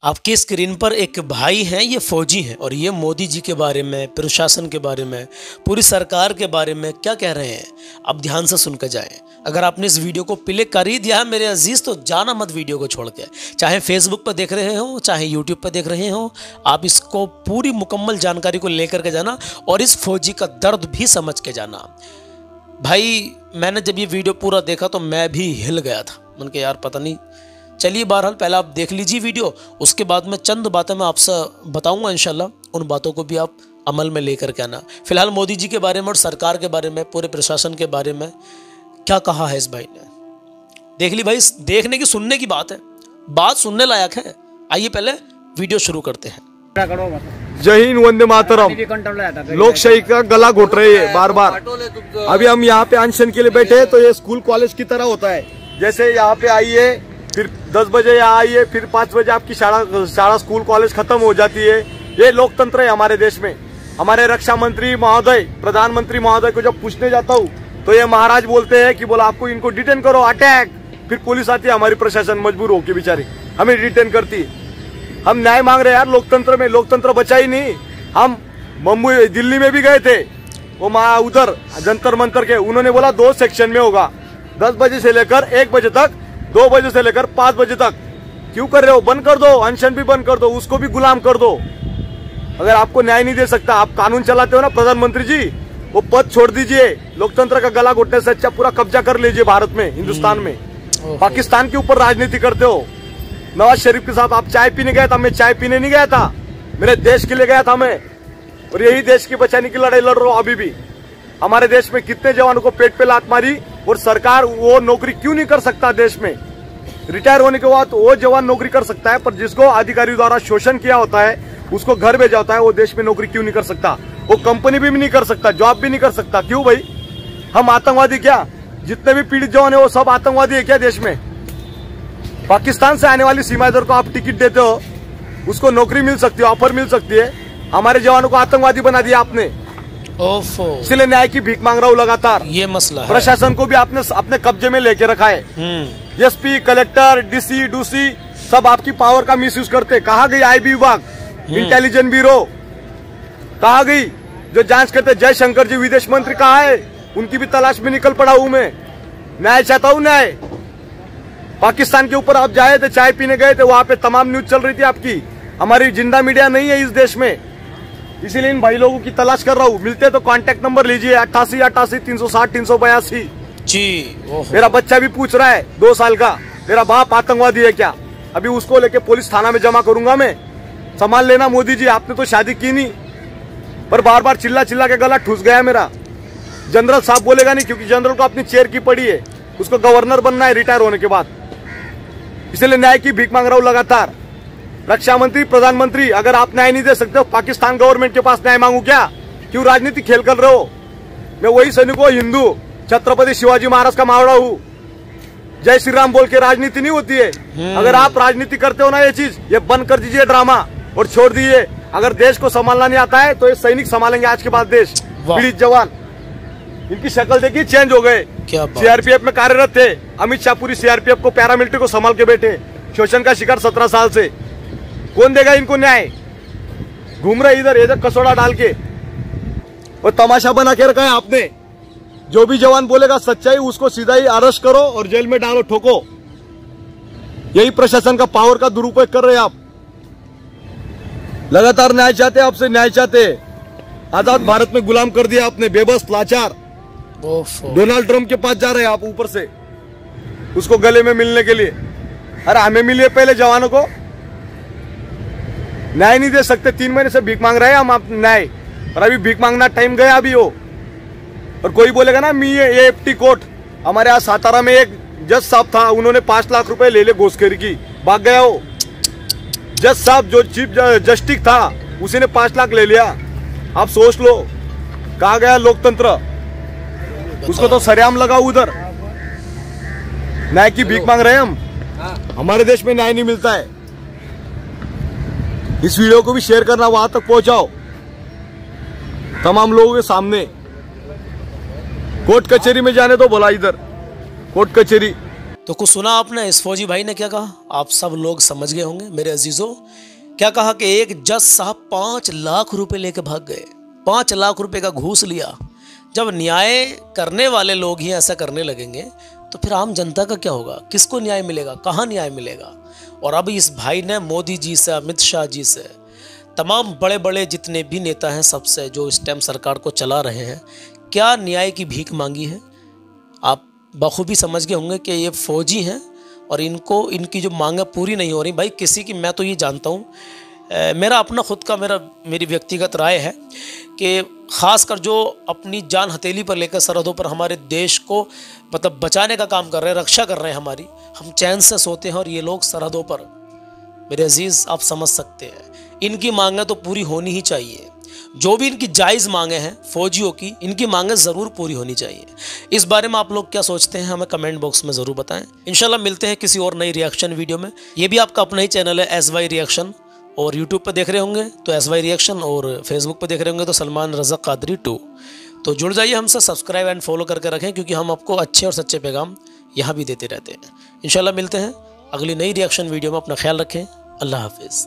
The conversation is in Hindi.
आपकी स्क्रीन पर एक भाई हैं, ये फौजी हैं और ये मोदी जी के बारे में, प्रशासन के बारे में, पूरी सरकार के बारे में क्या कह रहे हैं, आप ध्यान से सुनकर जाएं। अगर आपने इस वीडियो को प्ले कर ही दिया है मेरे अजीज, तो जाना मत वीडियो को छोड़ के। चाहे फेसबुक पर देख रहे हो, चाहे यूट्यूब पर देख रहे हो, आप इसको पूरी मुकम्मल जानकारी को लेकर के जाना और इस फौजी का दर्द भी समझ के जाना। भाई मैंने जब ये वीडियो पूरा देखा तो मैं भी हिल गया था। मैंने कहा यार पता नहीं। चलिए बहरहाल पहले आप देख लीजिए वीडियो, उसके बाद में चंद बातें मैं आपसे बताऊंगा इंशाल्लाह, उन बातों को भी आप अमल में लेकर के आना। फिलहाल मोदी जी के बारे में और सरकार के बारे में, पूरे प्रशासन के बारे में क्या कहा है इस भाई ने, देख ली भाई। देखने की सुनने की बात है, बात सुनने लायक है। आइए पहले वीडियो शुरू करते हैं। जय हिंद, वंदे मातरम। लोकशाही का गला घोट रहे हैं बार बार। अभी हम यहाँ पे अनशन के लिए बैठे हैं, तो ये स्कूल कॉलेज की तरह होता है। जैसे यहाँ पे आइए, फिर 10 बजे यहाँ आइए, फिर 5 बजे आपकी शाला स्कूल कॉलेज खत्म हो जाती है। ये लोकतंत्र है हमारे देश में। हमारे रक्षा मंत्री महोदय, प्रधानमंत्री महोदय को जब पूछने जाता हूँ तो ये महाराज बोलते हैं कि बोला आपको इनको डिटेन करो, अटैक। फिर पुलिस आती है, हमारी प्रशासन मजबूर होकर बेचारी हमें डिटेन करती है। हम न्याय मांग रहे हैं यार लोकतंत्र में। लोकतंत्र बचा ही नहीं। हम मुंबई दिल्ली में भी गए थे, वो उधर जंतर मंतर के, उन्होंने बोला 2 सेक्शन में होगा, 10 बजे से लेकर 1 बजे तक, 2 बजे से लेकर 5 बजे तक। क्यों कर रहे हो? बंद कर दो, अनशन भी बंद कर दो, उसको भी गुलाम कर दो। अगर आपको न्याय नहीं दे सकता, आप कानून चलाते हो ना प्रधानमंत्री जी, वो पद छोड़ दीजिए। लोकतंत्र का गला घोटने से अच्छा पूरा कब्जा कर लीजिए भारत में, हिंदुस्तान में। पाकिस्तान के ऊपर राजनीति करते हो। नवाज शरीफ के साथ आप चाय पीने गया था, मैं चाय पीने नहीं गया था, मेरे देश के लिए गया था मैं। और यही देश की बचाने की लड़ाई लड़ रहा हूं अभी भी। हमारे देश में कितने जवानों को पेट पे लात मारी, और सरकार वो नौकरी क्यों नहीं कर सकता देश में? रिटायर होने के बाद वो जवान नौकरी कर सकता है, पर जिसको अधिकारियों द्वारा शोषण किया होता है, उसको घर भेजा होता है, वो देश में नौकरी क्यों नहीं कर सकता? वो कंपनी भी नहीं कर सकता, जॉब भी नहीं कर सकता। क्यों भाई? हम आतंकवादी क्या? जितने भी पीड़ित जवान है वो सब आतंकवादी है क्या देश में? पाकिस्तान से आने वाली सीमाएदार को आप टिकट देते हो, उसको नौकरी मिल सकती है, ऑफर मिल सकती है। हमारे जवानों को आतंकवादी बना दिया आपने। इसलिए न्याय की भीख मांग रहा हूँ लगातार। ये मसला है। प्रशासन को भी आपने अपने कब्जे में लेके रखा है। एसपी, कलेक्टर, डीसी, डूसी सब आपकी पावर का मिसयूज करते। कहाँ गई आईबी विभाग, इंटेलिजेंस ब्यूरो कहाँ गई जो जांच करते? जयशंकर जी विदेश मंत्री कहाँ है? उनकी भी तलाश में निकल पड़ा हूँ मैं। न्याय चाहता हूँ, न्याय। पाकिस्तान के ऊपर आप जाए थे, चाय पीने गए थे, वहां पे तमाम न्यूज चल रही थी आपकी। हमारी जिंदा मीडिया नहीं है इस देश में, इसीलिए इन भाई लोगों की तलाश कर रहा हूँ। मिलते तो कांटेक्ट नंबर लीजिए 88 360 382 जी। मेरा बच्चा भी पूछ रहा है 2 साल का, मेरा बाप आतंकवादी है क्या? अभी उसको लेके पुलिस थाना में जमा करूंगा मैं। संभाल लेना मोदी जी, आपने तो शादी की नहीं, पर बार बार चिल्ला चिल्ला के गला ठूस गया मेरा। जनरल साहब बोलेगा नहीं, क्योंकि जनरल को अपनी चेयर की पड़ी है, उसको गवर्नर बनना है रिटायर होने के बाद। इसलिए न्याय की भीख मांग रहा हूं लगातार। रक्षा मंत्री, प्रधानमंत्री, अगर आप न्याय नहीं दे सकते हो, पाकिस्तान गवर्नमेंट के पास न्याय मांगू क्या? क्यों राजनीति खेल कर रहे हो? मैं वही सैनिक हूं, हिंदू, छत्रपति शिवाजी महाराज का मावड़ा हूं। जय श्री राम बोल के राजनीति नहीं होती है। अगर आप राजनीति करते हो ना, ये चीज ये बंद कर दीजिए ड्रामा और छोड़ दीजिए। अगर देश को संभालना नहीं आता है तो ये सैनिक संभालेंगे आज के बाद देश। पीड़ित जवान, इनकी शक्ल देखिए, चेंज हो गए। सीआरपीएफ में कार्यरत थे, अमित शाह पूरी सीआरपीएफ को, पैरामिलिट्री को संभाल के बैठे। शोषण का शिकार 17 साल से। कौन देगा इनको न्याय? घूम रहे इधर कसौड़ा डाल के, और तमाशा बना के रखा है आपने। जो भी जवान बोलेगा सच्चाई, उसको सीधा ही अरेस्ट करो और जेल में डालो, ठोको। यही प्रशासन का पावर का दुरुपयोग कर रहे हैं आप। लगातार न्याय चाहते, आपसे न्याय चाहते। आजाद भारत में गुलाम कर दिया आपने, बेबस, लाचार। डोनाल्ड ट्रंप के पास जा रहे हैं आप ऊपर से, उसको गले में मिलने के लिए। अरे हमें मिलिए पहले, जवानों को न्याय नहीं दे सकते। 3 महीने से भीख मांग रहे हैं हम आप न्याय, और अभी भीख मांगना टाइम गया अभी हो। और कोई बोलेगा ना मी ये एफटी कोर्ट, हमारे यहाँ सातारा में एक जज साहब था, उन्होंने 5 लाख रुपए ले घूसखोरी की, भाग गया हो। जज साहब जो चीफ जस्टिस था, उसी ने 5 लाख ले लिया। आप सोच लो कहाँ गया लोकतंत्र? उसको तो सरेआम लगा उधर। न्याय की भीख मांग रहे हैं हम। हमारे देश में न्याय नहीं मिलता है। इस वीडियो को भी शेयर करना, वहां तक पहुंचाओ तमाम लोगों के सामने। कोर्ट कचहरी में जाने दो, बोला इधर कोर्ट कचहरी। तो कुछ सुना आपने इस फौजी भाई ने क्या कहा, आप सब लोग समझ गए होंगे मेरे अजीजों। क्या कहा कि एक जज साहब 5 लाख रुपए लेके भाग गए, 5 लाख रुपए का घूस लिया। जब न्याय करने वाले लोग ही ऐसा करने लगेंगे तो फिर आम जनता का क्या होगा, किसको न्याय मिलेगा, कहाँ न्याय मिलेगा। और अब इस भाई ने मोदी जी से, अमित शाह जी से, तमाम बड़े बड़े जितने भी नेता हैं सबसे जो इस टाइम सरकार को चला रहे हैं, क्या न्याय की भीख मांगी है। आप बखूबी समझ गए होंगे कि ये फौजी हैं और इनको इनकी जो मांगें पूरी नहीं हो रही। भाई किसी की, मैं तो ये जानता हूँ, मेरा अपना खुद का मेरी व्यक्तिगत राय है कि ख़ासकर जो अपनी जान हथेली पर लेकर सरहदों पर हमारे देश को मतलब बचाने का काम कर रहे हैं, रक्षा कर रहे हैं हमारी, हम चैन से सोते हैं और ये लोग सरहदों पर, मेरे अजीज़ आप समझ सकते हैं, इनकी मांगें तो पूरी होनी ही चाहिए। जो भी इनकी जायज़ मांगे हैं फौजियों की, इनकी मांगें ज़रूर पूरी होनी चाहिए। इस बारे में आप लोग क्या सोचते हैं हमें कमेंट बॉक्स में ज़रूर बताएं। इंशाल्लाह मिलते हैं किसी और नई रिएक्शन वीडियो में। ये भी आपका अपना ही चैनल है SY रिएक्शन, और यूट्यूब पर देख रहे होंगे तो SY रिएक्शन, और फेसबुक पर देख रहे होंगे तो सलमान रज़ा कादरी 2। तो जुड़ जाइए हमसे, सब्सक्राइब एंड फॉलो करके रखें, क्योंकि हम आपको अच्छे और सच्चे पैगाम यहाँ भी देते रहते हैं। इंशाल्लाह मिलते हैं अगली नई रिएक्शन वीडियो में। अपना ख्याल रखें। अल्लाह हाफिज़।